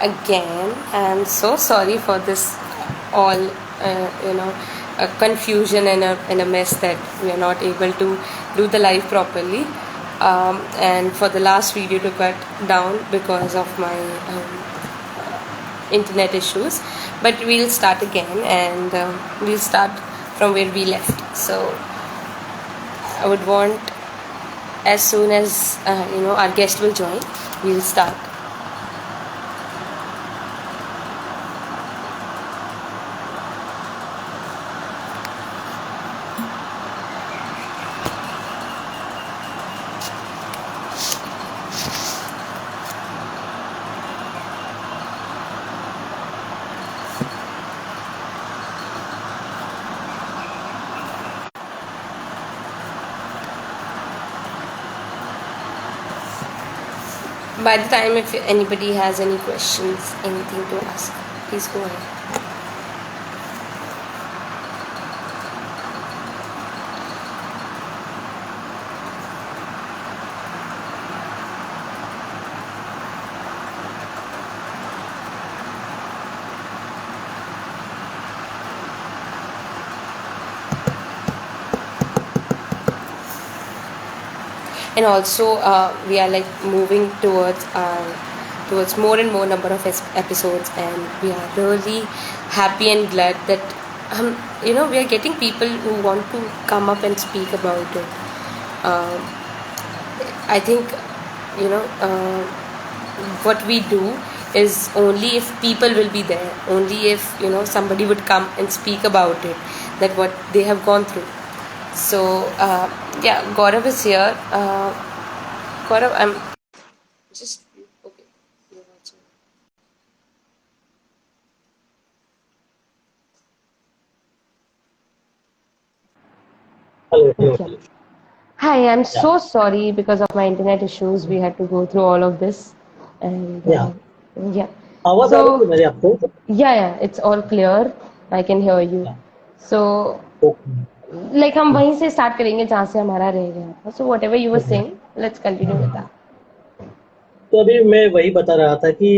again. I'm so sorry for this all, confusion and a mess that we are not able to do the live properly. And for the last video to cut down because of my internet issues. But we'll start again, and we'll start from where we left. So I would want, as soon as our guest will join, we'll start. By the time, if anybody has any questions, anything to ask, please go ahead. And also, we are like moving towards more and more number of episodes, and we are really happy and glad that we are getting people who want to come up and speak about it. I think what we do is only if people will be there, only if somebody would come and speak about it, that what they have gone through. So yeah, Gaurav is here. Gaurav, I'm just okay. You're also- Hello, hello, Yeah. hello. Hi, I'm Yeah, so sorry because of my internet issues. We had to go through all of this, and yeah. yeah. आवाज आ रही So है मेरी आपको? yeah, it's all clear. I can hear you. Yeah. So okay, like हम वहीं से start करेंगे जहाँ से हमारा रह गया था. So whatever you were okay. saying, let's continue with that. तो अभी मैं वही बता रहा था कि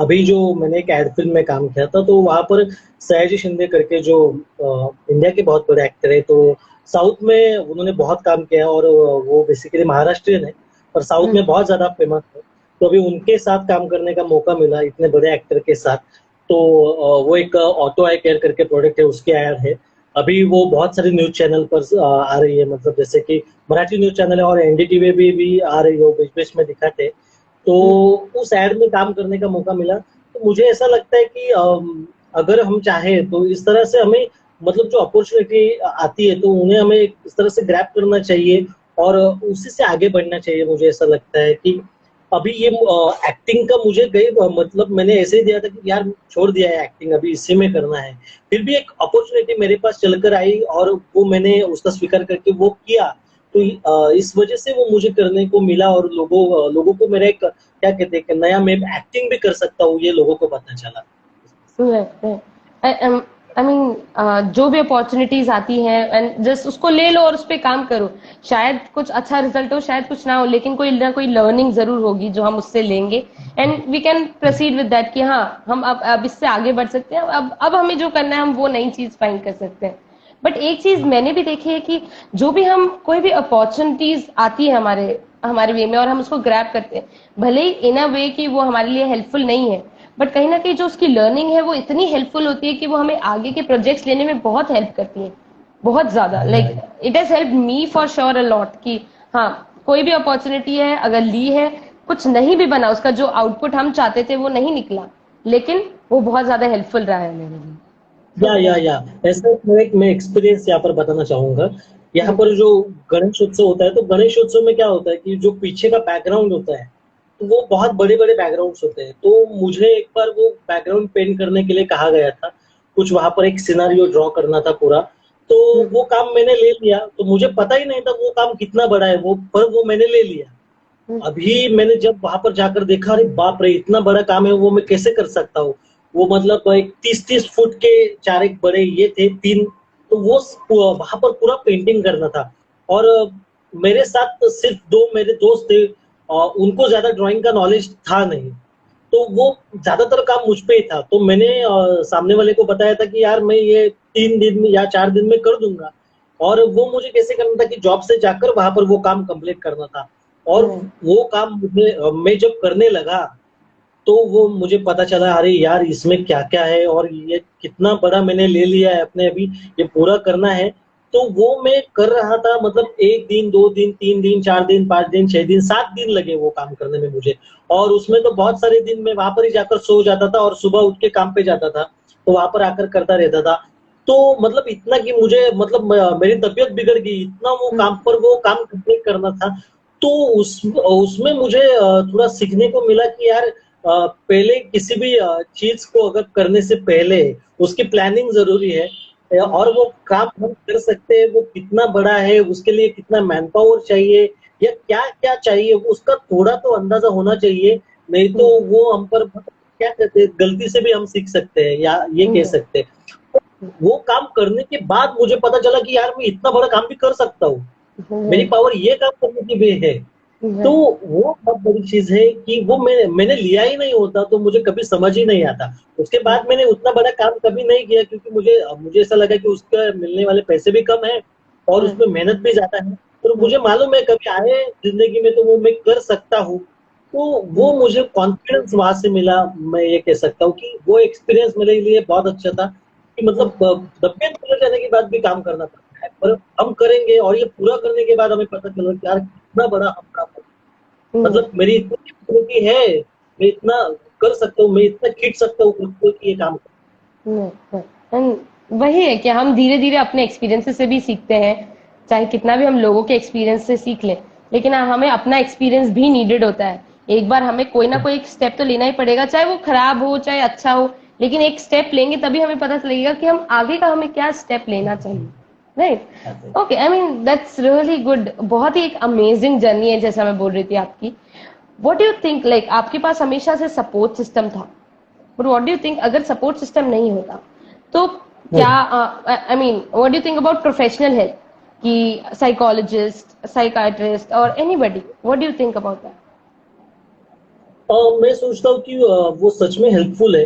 अभी जो मैंने एक एड फिल्म में काम किया था, तो वहाँ पर सयाजी शिंदे करके जो इंडिया के बहुत बड़े एक्टर है, तो साउथ में उन्होंने बहुत काम किया है और वो बेसिकली महाराष्ट्रियन है, पर साउथ में बहुत ज़्यादा फेमस है। तो अभी उनके साथ काम करने का मौका मिला इतने बड़े एक्टर के साथ। तो वो एक ऑटो आई केयर करके प्रोडक्ट है, उसकी ऐड है। अभी वो बहुत सारे न्यूज़ चैनल पर आ रही है, मतलब जैसे कि मराठी न्यूज़ चैनल है और एनडीटीवी भी आ रही है, वो बीच-बीच में दिखाते हैं। तो उस ऐड में काम करने का मौका मिला, तो मुझे ऐसा लगता है कि अगर हम चाहें तो इस तरह से हमें मतलब जो अपॉर्चुनिटी आती है, तो उन्हें हमें इस तरह से ग्रैब करना चाहिए और उसी से आगे बढ़ना चाहिए। मुझे ऐसा लगता है कि अभी ये एक्टिंग का मुझे कई मतलब मैंने ऐसे ही दिया था कि यार छोड़ दिया है एक्टिंग, अभी इसी में करना है। फिर भी एक अपॉर्चुनिटी मेरे पास चलकर आई और वो मैंने उसका स्वीकार करके वो किया। तो इस वजह से वो मुझे करने को मिला और लोगों को मेरा एक क्या कहते हैं कि नया मैं एक्टिंग भी कर सकता हूँ, ये लोगों को पता चला। Right. आई मीन जो भी अपॉर्चुनिटीज आती हैं एंड जस्ट उसको ले लो और उस पर काम करो. शायद कुछ अच्छा रिजल्ट हो, शायद कुछ ना हो, लेकिन कोई ना कोई लर्निंग जरूर होगी जो हम उससे लेंगे, and we can proceed with that कि हाँ हम अब इससे आगे बढ़ सकते हैं. अब हमें जो करना है हम वो नई चीज फाइंड कर सकते हैं. बट एक चीज मैंने भी देखी है कि जो भी हम कोई भी अपॉर्चुनिटीज आती है हमारे हमारे वे में और हम उसको ग्रैब करते हैं, भले ही इन अ वे कि वो हमारे लिए हेल्पफुल नहीं है, बट कहीं ना कहीं जो उसकी लर्निंग है वो इतनी हेल्पफुल होती है कि वो हमें आगे के प्रोजेक्ट्स लेने में बहुत हेल्प करती है, बहुत ज्यादा. Like it has help me for sure a lot कि हाँ कोई भी अपॉर्चुनिटी है अगर ली है, कुछ नहीं भी बना, उसका जो आउटपुट हम चाहते थे वो नहीं निकला, लेकिन वो बहुत ज्यादा हेल्पफुल रहा है मेरे लिए. या ऐसा मैं एक्सपीरियंस यहाँ पर बताना चाहूंगा। यहाँ पर जो गणेश उत्सव होता है, तो गणेश उत्सव में क्या होता है कि जो पीछे का बैकग्राउंड होता है, तो वो बहुत बड़े बड़े बैकग्राउंड्स होते हैं। तो मुझे एक बार वो बैकग्राउंड पेंट करने के लिए कहा गया था, कुछ वहां पर एक सिनारियो ड्रॉ करना था पूरा। तो वो काम मैंने ले लिया, तो मुझे पता ही नहीं था वो काम कितना बड़ा है, वो पर वो मैंने ले लिया। अभी मैंने जब वहां पर जाकर देखा, अरे बाप रे इतना बड़ा काम है, वो मैं कैसे कर सकता हूँ। वो मतलब एक 30-30 फुट के चार एक बड़े ये थे तीन। तो वो वहां पर पूरा पेंटिंग करना था और मेरे साथ सिर्फ दो मेरे दोस्त थे, उनको ज्यादा ड्राइंग का नॉलेज था नहीं। तो वो ज्यादातर काम मुझ पे ही था। तो मैंने सामने वाले को बताया था कि यार मैं ये 3 दिन में या 4 दिन में कर दूंगा, और वो मुझे कैसे करना था कि जॉब से जाकर वहां पर वो काम कंप्लीट करना था। और हम्म, वो काम मुझे मैं जब करने लगा तो वो मुझे पता चला, अरे यार इसमें क्या क्या है और ये कितना बड़ा मैंने ले लिया है अपने, अभी ये पूरा करना है। तो वो मैं कर रहा था, मतलब 1 दिन 2 दिन 3 दिन 4 दिन 5 दिन 6 दिन 7 दिन लगे वो काम करने में मुझे। और उसमें तो बहुत सारे दिन मैं वहां पर ही जाकर सो जाता था और सुबह उठ के काम पे जाता था, तो वहां पर आकर करता रहता था। तो मतलब इतना कि मुझे मतलब मेरी तबीयत बिगड़ गई, इतना वो काम हम्म, पर वो काम कंप्लीट करना था। तो उसमें मुझे थोड़ा सीखने को मिला कि यार पहले किसी भी चीज को अगर करने से पहले उसकी प्लानिंग जरूरी है। और वो काम हम कर सकते हैं वो कितना बड़ा है, उसके लिए कितना मैन पावर चाहिए या क्या क्या चाहिए, उसका थोड़ा तो अंदाजा होना चाहिए। नहीं तो हम्म, वो हम पर क्या कहते हैं, गलती से भी हम सीख सकते हैं या ये कह हम्म, सकते हैं। वो काम करने के बाद मुझे पता चला कि यार मैं इतना बड़ा काम भी कर सकता हूँ, मेरी हम्म, पावर ये काम करने की भी है। तो हम्म, वो बहुत बड़ी चीज है कि वो मैंने लिया ही नहीं होता तो मुझे कभी समझ ही नहीं आता। उसके बाद मैंने उतना बड़ा काम कभी नहीं किया, क्योंकि मुझे मुझे ऐसा लगा कि उसका मिलने वाले पैसे भी कम है और हम्म, उसमें मेहनत भी ज्यादा है। तो हम्म, मुझे मालूम है कभी आए जिंदगी में तो वो मैं कर सकता हूँ। तो वो हम्म, मुझे कॉन्फिडेंस वहां से मिला। मैं ये कह सकता हूँ कि वो एक्सपीरियंस मेरे लिए बहुत अच्छा था कि हम्म, मतलब तबीयत बिगड़ जाने के बाद भी काम करना पड़ता है, पर हम करेंगे और ये पूरा करने के बाद हमें पता चला कि यार कितना बड़ा हम काम, हम्म, मतलब मेरी इतनी कैपेबिलिटी है, मैं इतना कर सकता हूँ, मैं इतना खींच सकता हूँ खुद को कि ये काम कर। वही है कि हम धीरे धीरे अपने एक्सपीरियंसेस से भी सीखते हैं, चाहे कितना भी हम लोगों के एक्सपीरियंस से सीख लें, लेकिन हमें अपना एक्सपीरियंस भी नीडेड होता है। एक बार हमें कोई ना कोई एक स्टेप तो लेना ही पड़ेगा, चाहे वो खराब हो चाहे अच्छा हो, लेकिन एक स्टेप लेंगे तभी हमें पता चलेगा कि हम आगे का हमें क्या स्टेप लेना चाहिए। Right, okay, I mean that's really good. बहुत ही एक अमेजिंग जर्नी है जैसा मैं बोल रही थी आपकी। What do you think, like आपके पास हमेशा से सपोर्ट सिस्टम था, but what do you think अगर सपोर्ट सिस्टम नहीं होता तो क्या, I mean what do you think about professional help, कि साइकोलॉजिस्ट साइकाइट्रिस्ट और anybody, what do you think about that? मैं सोचता हूँ कि वो सच में हेल्पफुल है,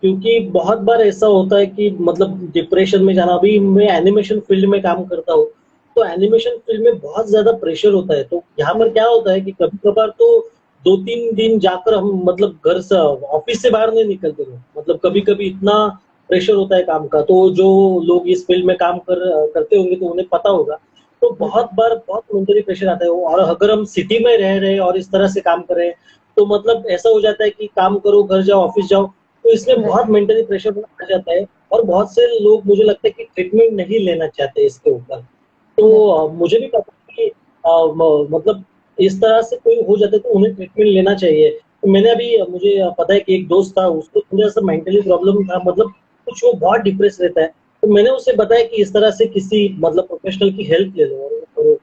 क्योंकि बहुत बार ऐसा होता है कि मतलब डिप्रेशन में जाना। अभी मैं एनिमेशन फील्ड में काम करता हूँ, तो एनिमेशन फील्ड में बहुत ज्यादा प्रेशर होता है। तो यहाँ पर क्या होता है कि कभी कभार तो 2-3 दिन जाकर हम मतलब घर से ऑफिस से बाहर नहीं निकलते हैं। मतलब कभी कभी इतना प्रेशर होता है काम का, तो जो लोग इस फील्ड में काम करते होंगे तो उन्हें पता होगा। तो बहुत बार बहुत मेंटली प्रेशर आता है, और अगर हम सिटी में रह रहे हैं और इस तरह से काम कर रहे हैं तो मतलब ऐसा हो जाता है कि काम करो घर जाओ ऑफिस जाओ, तो इसमें बहुत मेंटली प्रेशर आ जाता है। और बहुत से लोग मुझे लगता है कि ट्रीटमेंट नहीं लेना चाहते इसके ऊपर। तो मुझे भी पता है कि मतलब इस तरह से कोई हो जाता है तो उन्हें ट्रीटमेंट लेना चाहिए। तो मैंने अभी मुझे पता है कि एक दोस्त था, उसको थोड़ा सा मेंटली प्रॉब्लम था, मतलब कुछ वो बहुत डिप्रेस रहता है। तो मैंने उसे बताया कि इस तरह से किसी मतलब प्रोफेशनल की हेल्प ले लो और वो करो।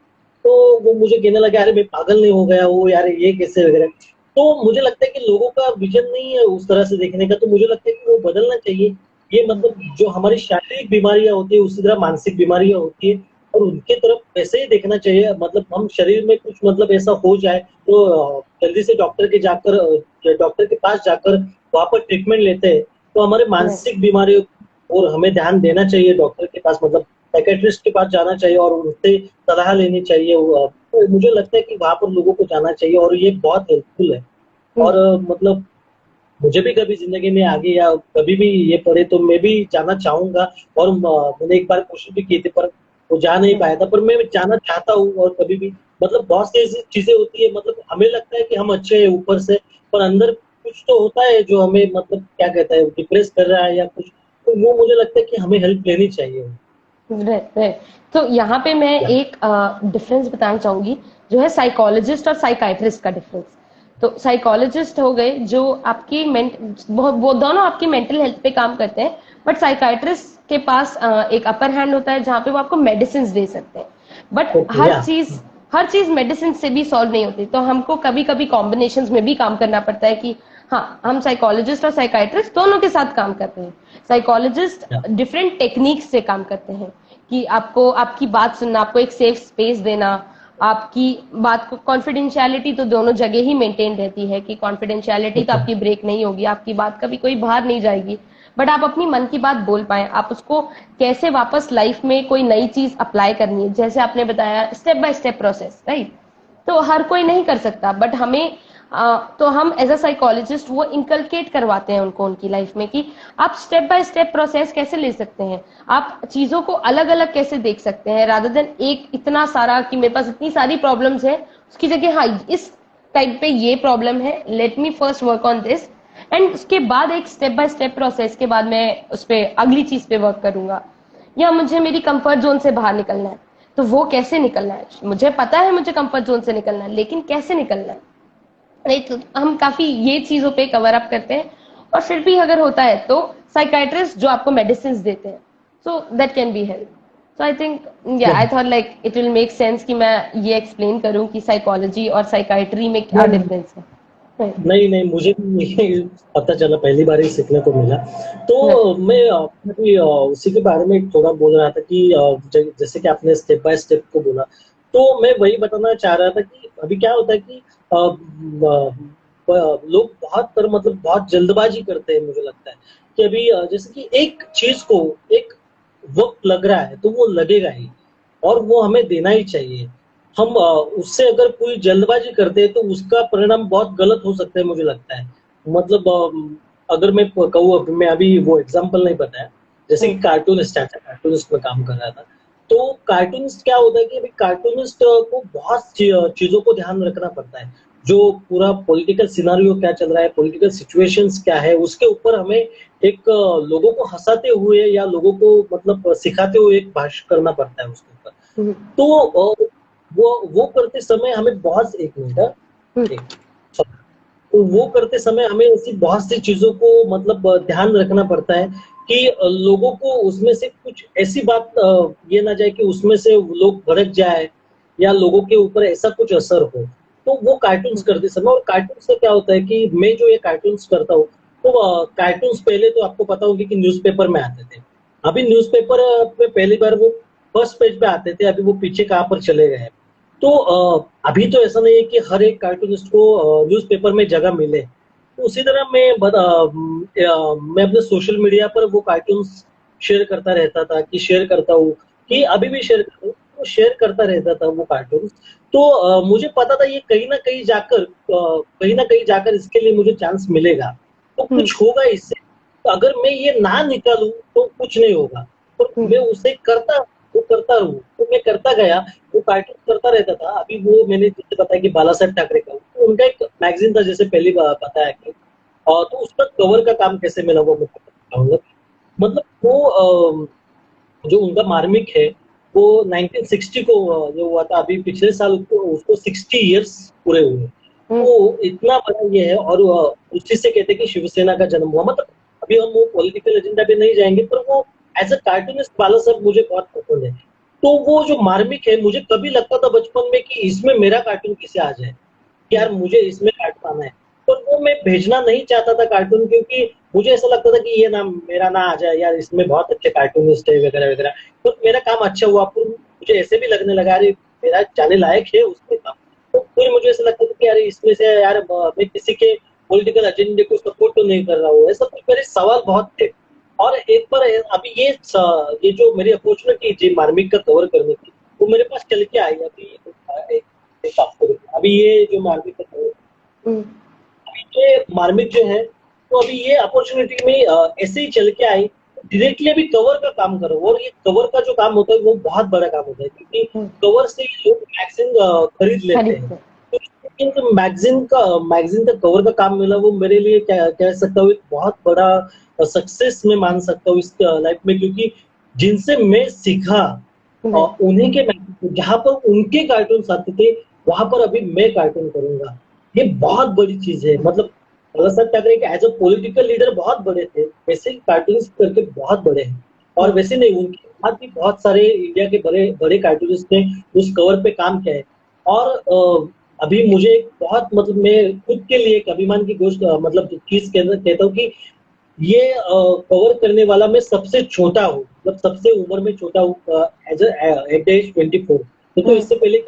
तो वो मुझे कहने लगा, अरे मैं पागल नहीं हो गया वो, यार ये कैसे वगैरह। तो मुझे लगता है कि लोगों का विजन नहीं है उस तरह से देखने का, तो मुझे लगता है कि वो बदलना चाहिए। ये मतलब जो हमारी शारीरिक बीमारियां होती है उसी तरह मानसिक बीमारियां होती है, और उनके तरफ ऐसे ही देखना चाहिए। मतलब हम शरीर में कुछ मतलब ऐसा हो जाए तो जल्दी से डॉक्टर के पास जाकर वहां पर ट्रीटमेंट लेते हैं। तो हमारे मानसिक बीमारियों और हमें ध्यान देना चाहिए डॉक्टर के पास, मतलब साइकेट्रिस्ट के पास जाना चाहिए और उनसे सलाह लेनी चाहिए। तो मुझे लगता है कि वहां पर लोगों को जाना चाहिए और ये बहुत हेल्पफुल है। और मतलब मुझे भी कभी जिंदगी में आगे या कभी भी ये पड़े तो मैं भी जाना चाहूंगा। और मैंने एक बार कोशिश भी की थी पर वो जा नहीं पाया था, पर मैं जाना चाहता हूँ। और कभी भी मतलब बहुत सी ऐसी चीजें होती है, मतलब हमें लगता है कि हम अच्छे हैं ऊपर से, पर अंदर कुछ तो होता है जो हमें मतलब क्या कहता है डिप्रेस कर रहा है या कुछ। तो वो मुझे लगता है कि हमें हेल्प लेनी चाहिए। Right, right. तो यहाँ पे मैं या एक डिफरेंस बताना चाहूंगी, जो है साइकोलॉजिस्ट और साइकाइट्रिस्ट का डिफरेंस। तो साइकोलॉजिस्ट हो गए जो आपकी वो दोनों आपकी मेंटल हेल्थ पे काम करते हैं, बट साइकाइट्रिस्ट के पास एक अपर हैंड होता है जहाँ पे वो आपको मेडिसिन दे सकते हैं। बट ओके या हर चीज मेडिसिन से भी सॉल्व नहीं होती, तो हमको कभी कभी कॉम्बिनेशन में भी काम करना पड़ता है कि हाँ, हम साइकोलॉजिस्ट और साइकाइट्रिस्ट दोनों के साथ काम करते हैं। साइकोलॉजिस्ट या डिफरेंट टेक्निक्स से काम करते हैं, कि आपको आपकी बात सुनना, आपको एक सेफ स्पेस देना, आपकी बात को कॉन्फिडेंशियलिटी तो दोनों जगह ही मेंटेन रहती है कि कॉन्फिडेंशियलिटी तो आपकी ब्रेक नहीं होगी, आपकी बात कभी कोई बाहर नहीं जाएगी, बट आप अपनी मन की बात बोल पाए, आप उसको कैसे वापस लाइफ में कोई नई चीज अप्लाई करनी है, जैसे आपने बताया step by step process, right? तो हर कोई नहीं कर सकता, बट हमें तो हम एज अ साइकोलॉजिस्ट वो इनकलकेट करवाते हैं उनको उनकी लाइफ में कि आप स्टेप बाय स्टेप प्रोसेस कैसे ले सकते हैं, आप चीजों को अलग अलग कैसे देख सकते हैं, रादर देन एक इतना सारा कि मेरे पास इतनी सारी प्रॉब्लम्स है, उसकी जगह हाँ इस टाइप पे ये प्रॉब्लम है, let me first work on this, and उसके बाद एक स्टेप बाय स्टेप प्रोसेस के बाद मैं उस पर अगली चीज पे वर्क करूंगा। या मुझे मेरी कंफर्ट जोन से बाहर निकलना है, तो वो कैसे निकलना है, मुझे पता है मुझे कंफर्ट जोन से निकलना है, लेकिन कैसे निकलना है, राइट? तो हम काफी ये चीजों पे कवर अप करते हैं, और फिर भी अगर होता है तो साइकाइट्रिस्ट जो आपको मेडिसिन देते हैं, so that can be help. So I think या I thought like it will make sense कि मैं ये एक्सप्लेन करूं कि साइकोलॉजी और साइकाइट्री में क्या डिफरेंस है। नहीं नहीं, मुझे भी ये पता चला, पहली बार ही सीखने को मिला। तो मैं भी उसी के बारे में थोड़ा बोल रहा था कि जैसे कि आपने स्टेप बाय स्टेप को बोला, तो मैं वही बताना चाह रहा था कि अभी क्या होता है कि लोग मतलब बहुत जल्दबाजी करते हैं, मुझे लगता है कि अभी जैसे कि एक चीज को एक वक्त लग रहा है तो वो लगेगा ही, और वो हमें देना ही चाहिए। हम उससे अगर कोई जल्दबाजी करते हैं तो उसका परिणाम बहुत गलत हो सकता है, मुझे लगता है। मतलब अगर मैं कहूँ, मैं अभी वो एग्जांपल नहीं बताया, जैसे कि कार्टूनिस्ट है, कार्टूनिस्ट में काम कर रहा था, तो कार्टूनिस्ट क्या होता है कि अभी कार्टूनिस्ट को बहुत चीजों को ध्यान रखना पड़ता है, जो पूरा पॉलिटिकल सिनारियो क्या चल रहा है, पॉलिटिकल सिचुएशंस क्या है, उसके ऊपर हमें एक लोगों को हंसाते हुए या लोगों को मतलब सिखाते हुए एक भाष्य करना पड़ता है उसके ऊपर। तो वो करते समय हमें बहुत, एक मिनट, तो वो करते समय हमें ऐसी बहुत सी चीजों को मतलब ध्यान रखना पड़ता है कि लोगों को उसमें से कुछ ऐसी बात ये ना जाए कि उसमें से लोग भड़क जाए या लोगों के ऊपर ऐसा कुछ असर हो। तो वो कार्टून्स करते समय, और कार्टून्स से क्या होता है कि मैं जो ये कार्टून्स करता हूँ, तो कार्टून्स पहले तो आपको पता होगी कि न्यूज़पेपर में आते थे। अभी न्यूज़पेपर में पहली बार वो फर्स्ट पेज पे आते थे, अभी वो पीछे कहाँ पर चले गए हैं। तो अभी तो ऐसा नहीं है कि हर एक कार्टूनिस्ट को न्यूज़पेपर में जगह मिले। तो उसी तरह मैं अपने सोशल मीडिया पर वो कार्टून्स शेयर करता रहता था, कि शेयर करता हूँ, कि अभी भी शेयर करता हूँ, तो शेयर करता रहता था वो कार्टून्स। तो मुझे पता था ये कहीं ना कहीं जाकर इसके लिए मुझे चांस मिलेगा, तो कुछ होगा इससे। तो अगर मैं ये ना निकालूं तो कुछ नहीं होगा, तो मैं उसे करता रहूं, तो मैं करता गया, वो कार्टून करता रहता था। अभी वो मैंने जैसे बताया कि बाला साहेब ठाकरे का, तो उनका एक मैगजीन था, जैसे पहली बार बताया कि तो उसका कवर का काम कैसे मिला वो मैं बताऊंगा। मतलब वो जो उनका मार्मिक है, वो 1960 को जो हुआ था, अभी पिछले साल उसको 60 इयर्स पूरे हुए। तो इतना बड़ा ये है, और उसी से कहते हैं कि शिवसेना का जन्म हुआ। मतलब अभी हम वो पॉलिटिकल एजेंडा पे नहीं जाएंगे, पर वो एज अ कार्टूनिस्ट बाला साहब मुझे बहुत पसंद है। तो वो जो मार्मिक है, मुझे कभी लगता था बचपन में कि इसमें मेरा कार्टून किसे आ जाए, यार मुझे इसमें कार्टून आना है। पर वो मैं भेजना नहीं चाहता था कार्टून, क्योंकि मुझे ऐसा लगता था कि ये ना मेरा ना आ जाए, यार इसमें बहुत अच्छे कार्टूनिस्ट है वगैरह वगैरह। तो मेरा काम अच्छा हुआ, फिर मुझे ऐसे भी लगने लगा अरे मेरा जाने लायक है उसमें काम। तो फिर मुझे ऐसा लगता था कि यार इसमें से यार मैं किसी के पॉलिटिकल एजेंडे को सपोर्ट तो नहीं कर रहा हूँ, ऐसा कुछ मेरे सवाल बहुत थे। और एक बार अभी ये जो मेरी अपॉर्चुनिटी थी मार्मिक का कवर करने की, वो मेरे पास चल के आई अभी एक हफ्ते। अभी ये जो मार्मिक का कवर, अभी ये मार्मिक जो है, तो अभी ये अपॉर्चुनिटी में ऐसे ही चल के आई, डायरेक्टली अभी कवर का काम करो। और ये कवर का जो काम होता है वो बहुत बड़ा काम होता है, क्योंकि कवर से लोग मैगजीन खरीद लेते हैं। तो मैगजीन का कवर का काम मिला, वो मेरे लिए क्या कह सकता हूँ, एक बहुत बड़ा सक्सेस मैं मान सकता हूँ इस लाइफ में, क्योंकि जिनसे मैं सीखा उन्हीं के जहाँ पर उनके कार्टून आते थे, वहां पर अभी मैं कार्टून करूंगा। ये बहुत बड़ी चीज है। मतलब Bala Saheb Thackeray as a political leader बहुत बड़े थे, वैसे कार्टून करके बहुत बड़े हैं। और वैसे नहीं, उनके साथ भी बहुत सारे इंडिया के बड़े बड़े कार्टूनिस्ट ने उस कवर पे काम किया है। और अभी मुझे बहुत मतलब मैं खुद के लिए एक अभिमान की गोष्ट मतलब चीज कहता हूँ कि ये कवर करने वाला मैं सबसे छोटा हूँ, मतलब सबसे उम्र में छोटा हूँ, एज एट एज 24। तो इससे पहले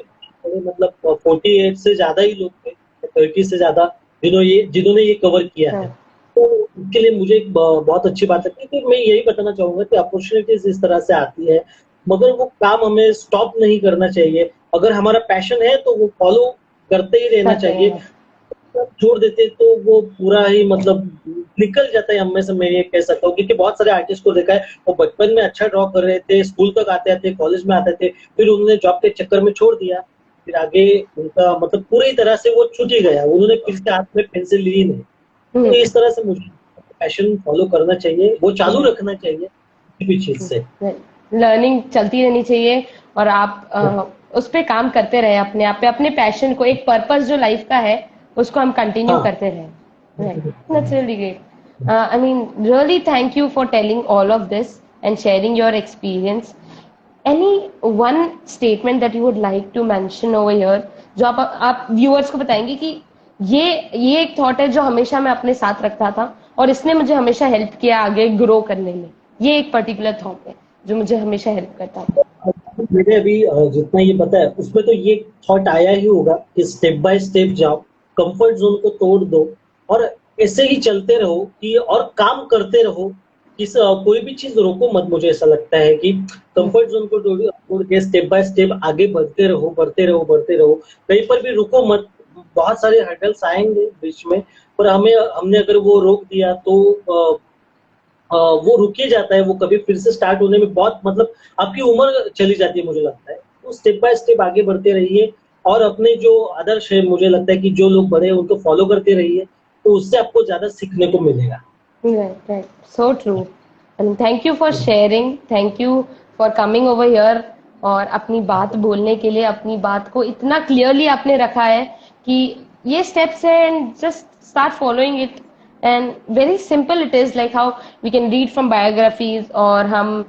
मतलब 48 से ज्यादा ही लोग थे, 30 से ज्यादा जिन्होंने ये कवर किया है। हाँ, तो उसके लिए मुझे एक बहुत अच्छी बात लगती है कि मैं यही बताना चाहूंगा कि अपॉर्चुनिटीज इस तरह से आती है, मगर वो काम हमें स्टॉप नहीं करना चाहिए। अगर हमारा पैशन है तो वो फॉलो करते ही रहना करते चाहिए। हैं। छोड़ देते तो वो पूरा ही मतलब निकल जाता है हमें से, मैं ये कह सकता हूँ, क्योंकि बहुत सारे आर्टिस्ट को देखा है वो बचपन में अच्छा ड्रॉ कर रहे थे, स्कूल तक आते थे, कॉलेज में आते थे, फिर उन्होंने जॉब के चक्कर में छोड़ दिया, फिर आगे उनका मतलब पूरी तरह से वो छूट ही गया, उन्होंने फिर से हाथ में पेंसिल ली ही नहीं। तो हम्म। इस तरह से मुझे पैशन फॉलो करना चाहिए, वो चालू रखना चाहिए किसी भी चीज से। लर्निंग चलती रहनी चाहिए और आप उस पे काम करते रहे, अपने आप पे, अपने पैशन को, एक पर्पस जो लाइफ का है उसको हम कंटिन्यू हाँ। करते रहे। Right, that's really great. I mean really thank you for telling all of this and sharing your experience. Any one statement that you would like to mention over here, जो आप viewers को बताएंगे कि ये ये एक थॉट है जो हमेशा मैं अपने साथ रखता था और इसने मुझे हमेशा हेल्प किया आगे ग्रो करने में, ये एक पर्टिकुलर थॉट है जो मुझे हमेशा हेल्प करता था। मैंने अभी जितना ये पता है उसमें तो ये थॉट आया ही होगा कि स्टेप बाय स्टेप जाओ, कंफर्ट जोन को तोड़ दो और ऐसे ही चलते रहो कि और काम करते रहो। कोई भी चीज रोको मत, मुझे ऐसा लगता है कि कंफर्ट जोन को तोड़ के स्टेप बाय स्टेप आगे बढ़ते रहो, बढ़ते रहो, बढ़ते रहो, कहीं पर भी रुको मत। बहुत सारे हर्डल्स आएंगे बीच में, पर हमने अगर वो रोक दिया तो वो रुक ही जाता है, वो कभी फिर से स्टार्ट होने में बहुत मतलब आपकी उम्र चली जाती है मुझे लगता है। तो स्टेप बाय स्टेप आगे बढ़ते रहिए और अपने जो आदर्श है, मुझे लगता है कि जो लोग बड़े हैं उनको फॉलो करते रहिए, तो उससे आपको ज्यादा सीखने को मिलेगा। Right, right. So true. And thank you for sharing. Thank you for coming over here. और अपनी बात बोलने के लिए, अपनी बात को इतना क्लियरली आपने रखा है कि ये स्टेप्स है and just start following it and very simple it is, like how we can read from biographies और हम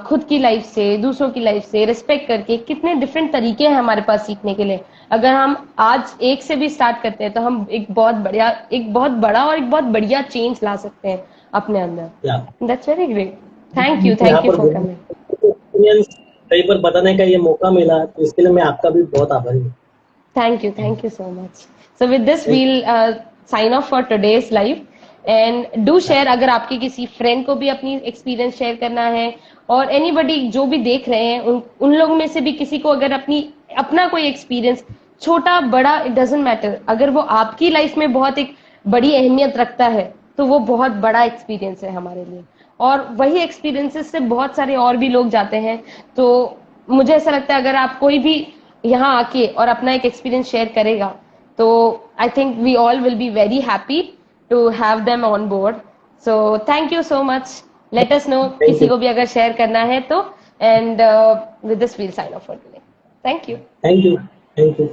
खुद की लाइफ से, दूसरों की लाइफ से रिस्पेक्ट करके, कितने डिफरेंट तरीके हैं हमारे पास सीखने के लिए। अगर हम आज एक से भी स्टार्ट करते हैं तो हम एक बहुत बड़ा और एक बहुत बढ़िया चेंज ला सकते हैं अपने अंदर। या दैट्स वेरी ग्रेट। यहाँ थैंक यू पर फॉर कमिंग। ओपिनियंस कहीं पर बताने का ये मौका मिला, तो इसके लिए मैं आपका भी बहुत आभारी हूँ। Thank you so much. So with this, we'll sign off for today's live. And do share, अगर आपके किसी फ्रेंड को भी अपनी एक्सपीरियंस शेयर करना है, और एनीबडी जो भी देख रहे हैं उन लोगों में से भी किसी को अगर अपना कोई एक्सपीरियंस, छोटा बड़ा इट डजेंट मैटर, अगर वो आपकी लाइफ में बहुत एक बड़ी अहमियत रखता है तो वो बहुत बड़ा एक्सपीरियंस है हमारे लिए। और वही एक्सपीरियंसेस से बहुत सारे और भी लोग जाते हैं। तो मुझे ऐसा लगता है अगर आप कोई भी यहाँ आके और अपना एक एक्सपीरियंस शेयर करेगा तो I think we all will be very happy to have them on board. So thank you so much. Let us know thank किसी यू। को भी अगर शेयर करना है तो। And with this we'll sign off for today. Thank you. Thank you. Thank you.